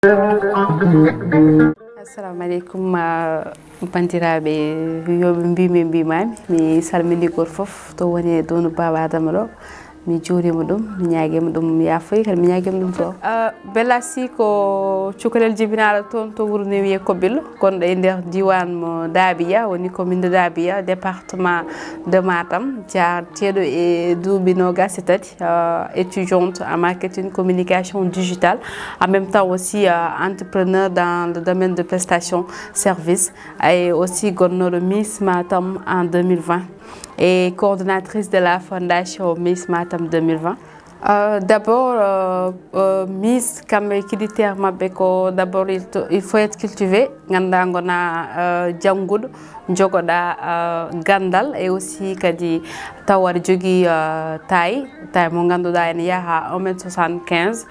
Assalamu alaikum bandiraɓe yoɓe mbimi mbimami mi salmini goto foof to woni downu Baba Adama ɗo mi juurima ɗum mi ñaguima ɗum yafoy kadi mi ñaguima ɗum to Belasi ko cukalel jibinaɗo toon to wuuro ne wiye Kobbil gonɗo e nder diwan mo Dabiya woni commune de Dabiya département de Matam jarteɗo e duuɓi nogas e tati étudiante en marketing communication digitale en même temps aussi entrepreneur dans le domaine de prestation service et aussi gonnoɗo Miss Matam en 2020 et coordonnatrice de la fondation Miss Matam 2020. D'abord, Miss comme critère mabeko d'abord il faut être cultivé, ganda ngona jangudo, jogoda gandal et aussi kadi tawar jogi taille mo ganduda en yaha 1m75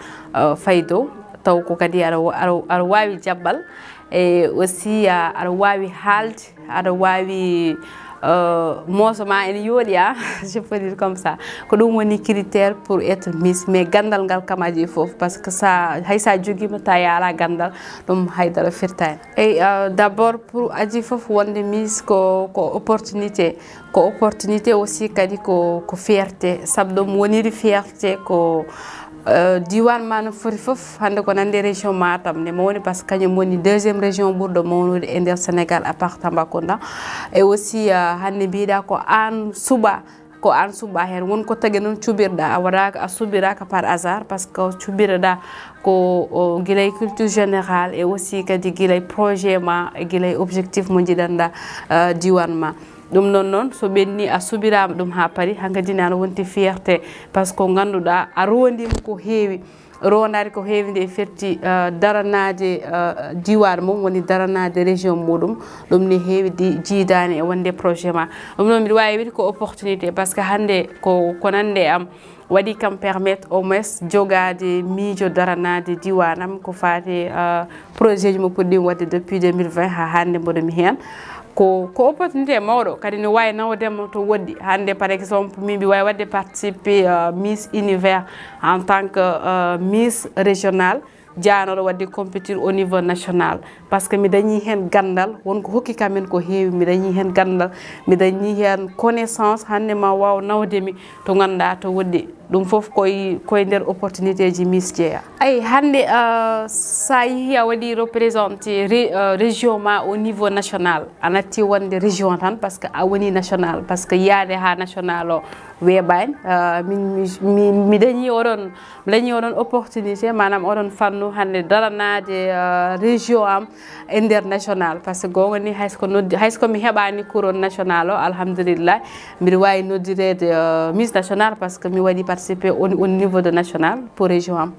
faydo taw ko kadi ara wawi jabbal et aussi ara wawi halde ara wawi Mosama en yodi je peux dire comme ça ko dum woni critère pour être Miss mais gandal ngal kamaji fof parce que ça haysa jogima ta yala gandal dum haydara firtane et d'abord pour aji fof wonde Miss ko opportunité aussi kadi ko fierté sabdum woniri fierté ko diwan man fori fof hande ko nande région Matam ne mawni parce que kanyum woni deuxième région ɓurɗo mawnude e nder Sénégal à part Tambacounda et aussi hande mbiɗa ko an suba hen won ko tagi non cubirɗa a waɗaka a subiraka par hasard parce que cubirɗa ko guilay culture générale et aussi kadi guilay projet ma e guilay objectif mo jiɗanɗa diwan ma dum non so benni a subirama dum ha pari hankadi nana wonti fierté parce que ganduda a rondima ko heewi rondade ko heewi nde ferti daranade diwan mum woni daranade région mudum dum ne heewi jiidani e wonde projet ma dum non mi wawi wide ko opportunité parce que hande ko nande am wadi kam permettre au moins jogade miijo daranade diwanam ko fati projet ji mo puddi wadde depuis 2020 ha hande mbodo mi hen ko opportunité mawɗo kadi ne wawi nawdemo to woddi hande par exemple min mbi wawi wadde participer Miss Univers en tant que Miss régional janoɗo wadde compétir au niveau national parce que mi dañi hen gandal wonko hokki kamen ko heewi mi dañi hen gandal mi dañi hen connaissance hande ma waw nawdemi to ganduɗa to woddi ɗum foof koye nder opportunité ji Miss jeeya ay hande sa yeehi a waɗi représenté région ma au niveau national a natti wonde région tan parce que a woni national parce que yaade ha national o weeɓani mi dañi oɗon opportunité manam oɗon fannu hande daranade région am e nder national parce que gonga ni haysko mi heɓani couronne national o alhamdulillah mbiɗa wawi noddirede Miss national parce que mi waɗi participer au niveau de national pour région am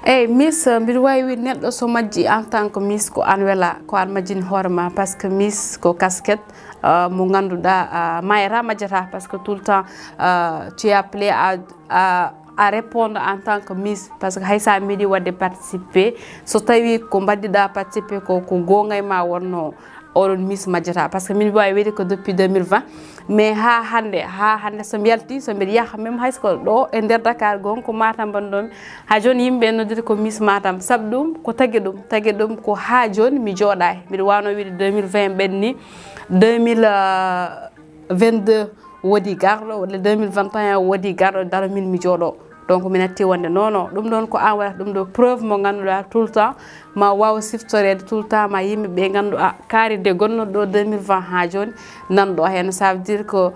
eyyi Miss mbiɗa wawi wide neɗɗo so majji en tant que Miss ko an wela ko an majjini hoorema parce que Miss ko casquette mo ganduɗa mayata majjata parce que tout le temps tu es appelé à répondre en tant que Miss parce que haysa meeɗi wadde participer so tawi ko baddiɗa participer ko gongay ma wonno oɗon Miss majjata parce que min wawi wide ko depuis 2020 mais ha hande so mi yalti so mbiɗa yaha même haysko ɗo e nder Dakar gon ko Matam banɗomi ha joni yimɓe noddita ko Miss Matam saabu ɗum ko tagui ɗum ko ha joni mi jooɗay mbiɗa wano wiide 2020 ɓenni 2022 wodi garɗo walla 2021 wodi garɗo daro min mi jooɗo donc mi natti wonde non ɗum ɗon ko an waɗata ɗum ɗo preuve mo ganduɗa tout le temps ma waw siftorede tout le temps ma yimɓeɓe gandu kaaride gonnoɗo ɗo 2020 ha joni nanɗo hen ça veut dire que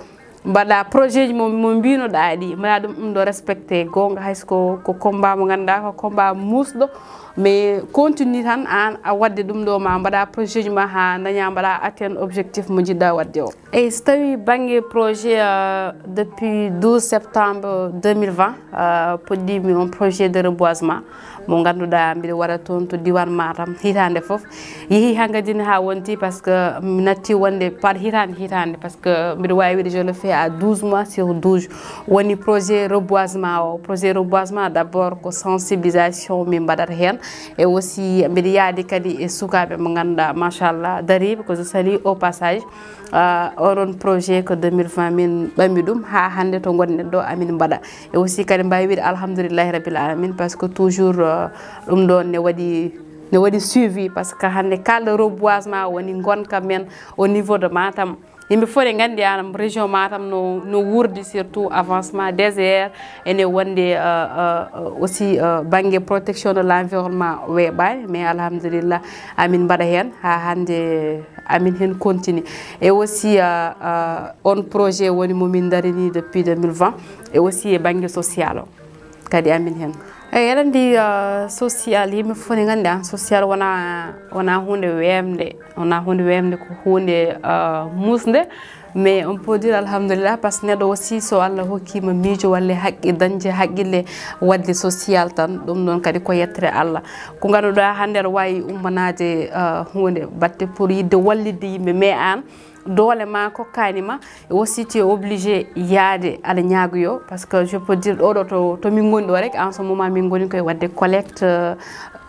mbaɗa projet ji mo mbinoɗa ɗi mbaɗa ɗum ɗo respecté gonga haysko ko combat mo ganduɗa ko combat musɗo mais continue tan an a wadde ɗum ɗo ma mbaɗa projet ji ma ha daña mbaɗa atteindre objectif mo jiɗɗa wadde o eyyi so tawi banggue projet depuis 12 septembre 2020 puɗɗimi on projet de reboisement mo ganduɗa mbiɗa waɗa toon to diwan Matam hitande foof yeehi hankkadine ha wonti par ce que mi natti wonde par hitande par ce que mbiɗa wawi wiide je le fais à 12 mois sur 12 woni projet reboisement o projet reboisement d'abord ko sensibilisation min mbaɗata hen et aussi mbiɗa yaadi kadi e sukaɓe mo ganduɗa machallah dariɓe ko je salue au passage oɗon projet ko 2020 min ɓammi ɗum ha hande to gonɗen ɗo amin mbaɗa et aussi kadi mbawi wiide alhamdoulillahi rabbil alamin par ce que toujours ɗum ɗon ne waɗi ne waɗi suivi par ce que hande kalde reboisement woni gonka men au niveau de Matam yimɓe fof ɗe nganndi an région Matam no wurdi surtout avancement désert ene wonde aussi banggue protection de l'environnement weeɓani mais alhamdulillah amin mbaɗa hen ha hande amin hen continue et aussi on projet woni momin darini depuis 2020 et aussi e banggue social o kadi amin hen eyi aɗa andi social yimɓe fof ne nganndi an social wona hunde wemde ko hunde musde mais on peut dire alhamdulillah par ce que neɗɗo aussi so Allah hokkima miijo walla dañde haqqille wadde social tan ɗum ɗon kadi ko yettere Allah ko ganduɗa hande aɗa wawi ummanade hunde batte pour yidde wallidde yimɓe mais an doole ma kokkanima et aussi tu es obligé yaade aɗa ñaagoyo parce que je peux dire ɗoɗo to min goni ɗo rek en ce moment min goni koye wadde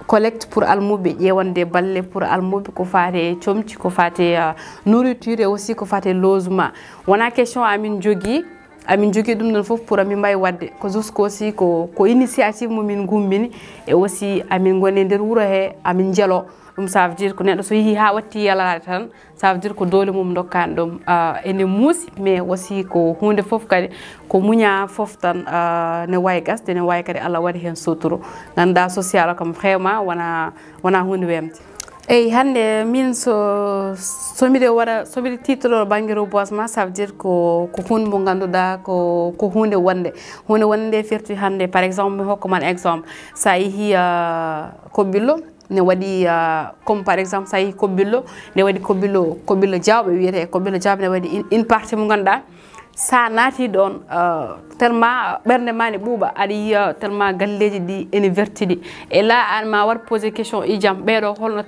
collecte pour almuɓe ƴewande balle pour almuɓe ko fate comci ko fate nourriture et aussi ko fate logement wona question amin jogui ɗum ɗon foof pour amin mbawi wadde ko jusqu' aussi ko initiative momin gummini et aussi amin goni nder wuuro he amin jeelo ɗum ça veut dire ko neɗɗo so yeehi ha watti yalade tan ça veut dire ko doole mum dokkani ɗum ene muusi mais aussi ko hunde foof kadi ko muña foof tan ne wawi gasde ne wawi kadi Allah waɗi hen suturu ganduɗa social kam vraiment wona hunde wemde eyyi hande min somiɗe titolo banggue reboisement ça veut dire ko hunde mo ganduɗa ko hunde wonde firti hande par exemple mi hokkuman exemple sa yeehi Kobbillo ne waɗi comme par exemple sa yeehi Kobbillo ne waɗi Kobbillo Diawɓe wiyete Kobbillo Diawɓe ne waɗi une partie mo ganduɗa sa naati ɗon tellement ɓerde ma ne ɓuuɓa aɗa yiya tellement galleji ɗi ene vertiɗi et là an ma wat posé question ijam ɓeɗo holko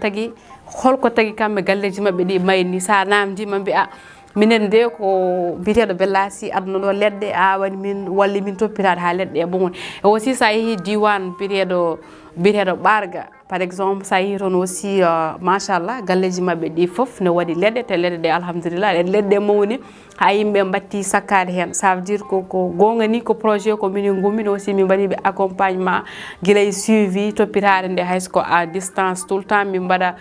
tagui kamɓe galleji mabɓe ɗi mayni sa namdima mbiya minen de ko biteɗo Bellasi aduna ɗo leɗɗe awani min walli min toppitade ha leɗɗe e bon et aussi sa yeehi diwan biteɗo Ɓarga par exemple sa yeehi toon aussi machallah galleji mabɓe ɗi foof ne waɗi leɗɗe te leɗɗe ɗe alhamdulillah ɗe leɗɗe mawni ha yimɓe batti sakkade hen ça veut dire ko gonga ni ko projet ko minin gummini aussi min mbaɗiɓe accompagnement guilay suivi toppitade nde haysko à distance tout le temps amin mbaɗa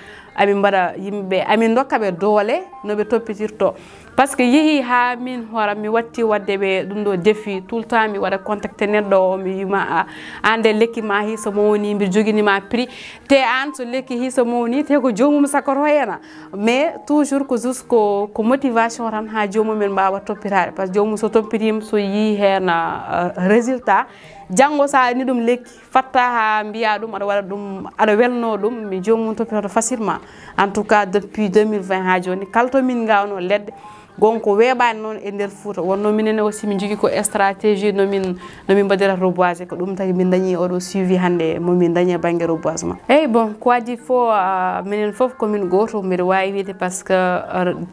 yimɓeɓe amin dokkaɓe doole noɓe toppitirto par ce que yeehi ha min horam mi watti wadde ɓe ɗum ɗo défi tout le temps mi waɗa contacté neɗɗo o mi wima an de lekki ma hi so mawni mbiɗa joguinima prix te an so lekki hi so mawni te ko jomum sakkoto hena mais toujours ko juste ko motivation tan ha jomumen mbawa toppitade par ce que jomum so toppitima so yi hen résultat janggo sa ni ɗum lekki fatta ha mbiya ɗum aɗa waɗa ɗum aɗa welno ɗum mi jomum toppitoto facilement en tout cas depuis 2020 ha joni kala to min gawno leɗɗe gonko weeɓani noon e nder Fouta wonno minen aussi min jogui ko stratégie nomin mbaɗira reboiser ko ɗum tagi min dañi oɗo suivi hande momin dañi banggue reboisement eyyi bon ko adi fo minen foof komin goto mbiɗa wawi wiide par ce que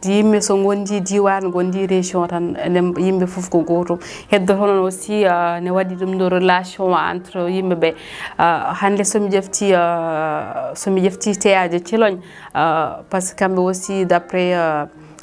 yimɓe so gondi diwan gondi région tan yimɓe foof ko goto heddoto noon aussi ne waɗi ɗum ɗo relation entre yimɓeɓe hande somi ƴefti teyaje Thilogne par ce que kamɓe aussi d' après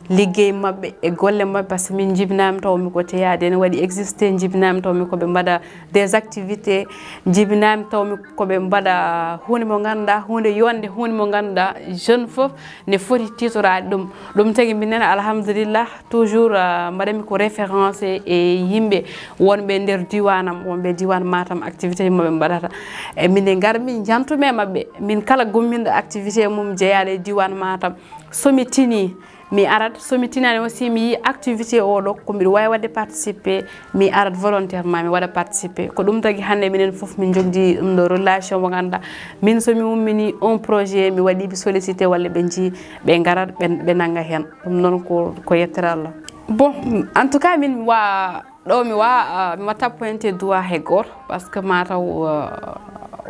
liggey mabɓe e golle mabɓe par ce que min jibinami tawmi ko teyade ene waɗi existé jibinami tawmi koɓe mbaɗa des activités jibinami tawmi koɓe mbaɗa hunde mo ganduɗa hunde yonde hunde mo ganduɗa jeune foof ne foti titorade ɗum tagui minen alhamdulillah toujours mbaɗami ko référencé e yimɓe wonɓe nder diwanam wonɓe diwan Matam activité moɓe mbaɗata e mine garmi jantume mabɓe min kala gumminɗo activité mum jeeyaɗo e diwan Matam somi tini mi arat somi tinani aussi mi yi activité oɗo ko mbiɗa wawi wadde participé mi arat volontairement mi waɗa participé ko ɗum tagui hande minen foof min jogdi ɗum ɗo relation mo ganduɗa min somi ummini un projet mi waɗiɓe sollicité walla ɓe jii ɓe garat ɓe nagga hen ɗum noon ko yettere Allah bon en tout cas min mi watta pointé doigt hay goto par ce que mataw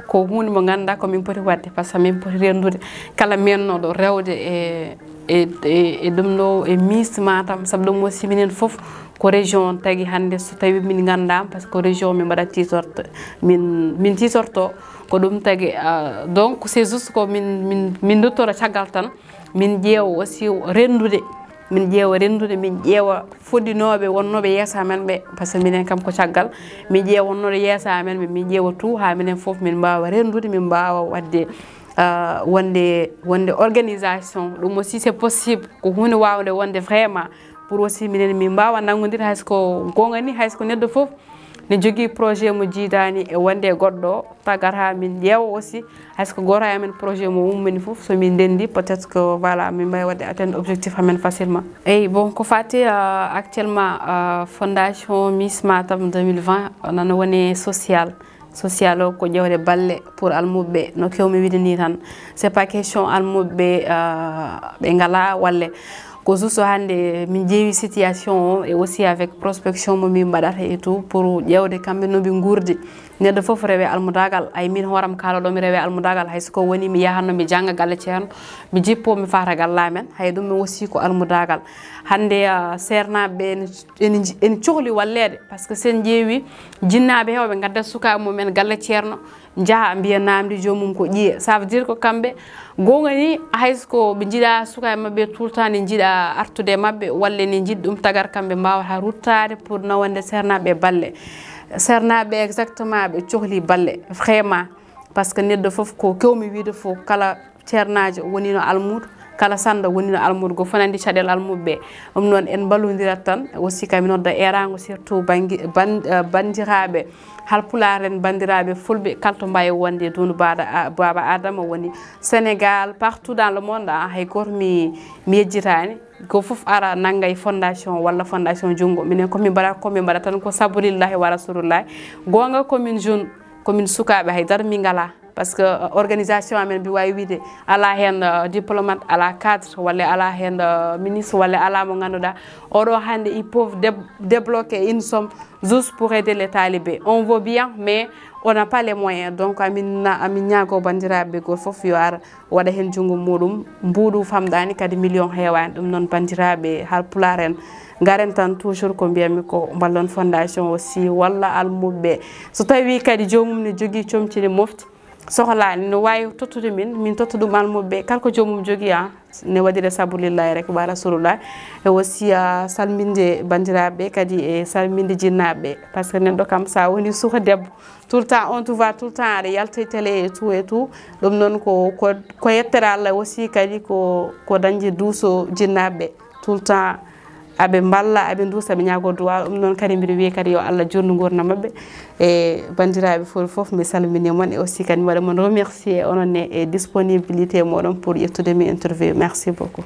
ko hunde mo ganduɗa komin poti wadde par ce que min poti rendude kala mennoɗo rewde e ɗum ɗo e Miss Matam saabu ɗum aussi minen foof ko région tagui hande so tawi min gandama par ce que ko région min mbaɗa tisorto min tisorto ko ɗum tagui donc c'est juste ko min dottoro caggal tan min ƴeewa aussi rendude min ƴeewa fuɗɗinoɓe wonnoɓe yeesa men ɓe par ce que minen kam ko caggal mi ƴeewa wonnoɓe yeesa men ɓe min ƴeewa tout ha minen foof min mbawa rendude min mbawa wadde wonde organisation ɗum aussi c'est possible ko hunde wawde wonde vraiment pour aussi minen min mbawa nangodir haysko gonga ni haysko neddo fof ne jogui projet mo jiidani e wonde goddo tagat ha min ƴeewa aussi haysko goto amen projet mo ummini fof so min dendi peut être que voilà min mbawi wadde atteindre objectif amen facilement. Eyi bon ko fati actuellement fondation Miss Matam 2020 nana woni social o ko ƴewde balle pour almuɓe no kewmi wiide ni tan c'est pas question almuɓe ɓe ngala walle ko juste hande min ƴeewi situation et aussi avec prospection mo min mbaɗata et tout pour ƴewde kamɓe no ɓe gurdi neddo fof rewe almudagal ay min hooram kalaɗo mi rewe almudagal hay soko woni mi yahanno mi janga galle ceerno mi jippo mi fata gallamen hay ɗum aussi ko almudagal hande sernaɓe en cohli wallede par ce que sen ƴeewi jinnaɓe hewɓe gaddat sukaɓe mumen galle ceerno jaaha mbiya namdi jomum ko ƴiye ça veut dire ko kamɓe gonga ni haysko ɓe jiiɗa sukaɓe mabɓe tout le temps ne jiiɗa artude mabɓe walla ne jiiɗi ɗum tagar kamɓe mbawata ruttade pour nawande sernaɓe balle sernaɓe exactement ɓe cohli balle vraiment par ce que neddo fof ko kewmi wiide fof kala ceernajo woni no almudo kala sanda woni no almudo go fonandi caɗele almuɓe ɗum noon en ballodirat tan aussi kami nodda erago surtout bandiraɓe halpular en bandiraɓe fulɓe kalto mbawi wonde dunu baba adama woni Sénégal partout dans le monde hay goto mi yejjitani ko fof ara nangay fondation walla fondation jungo minen komi mbaɗa tan ko sabulillahi wa rasulullahi gonga commune jeune commune sukaɓe haydara mi ngala par ce que organisation amen mbi wawi wiide ala hen diplomate ala cadre walla ala hen ministre walla ala mo ganduɗa oɗo hande ils peuvent débloquer une somme juste pour aider les talibés on veut bien mais on n'a pas les moyens donc amin ñaago bandiraɓe goto foof yo ar waɗa hen junggo muɗum mbuuɗu famɗani kadi million heewani ɗum noon bandiraɓe halpular en garen tan toujours ko mbiyami ko ballon fondation aussi walla almuɓe so tawi kadi jomum ne jogui comcini mofti sohlani no wawi tottude min totta ɗum almuɓe kala ko jomum jogui ne waɗire sabulillahi rek wa rasulullah e aussi salminde bandiraɓe kadi e salminde jinnaɓe par ce que neɗɗo kam sa woni suka debbo tout le temps on te voit tout le temps aɗa yalta télé et tout ɗum noon ko yettere Allah aussi kadi ko dañde duuso jinnaɓe tout le temps aɓe mballa aɓe duusa aɓe ñaago duwa ɗum noon kadi mbiɗa wiya kadi yo Allah jurnu gurdam mabɓe e bandiraɓe fof mi salmini mon et aussi kadi mi waɗa mon remercier ononne e disponibilité moɗon pour ƴettude mi interview merci beaucoup.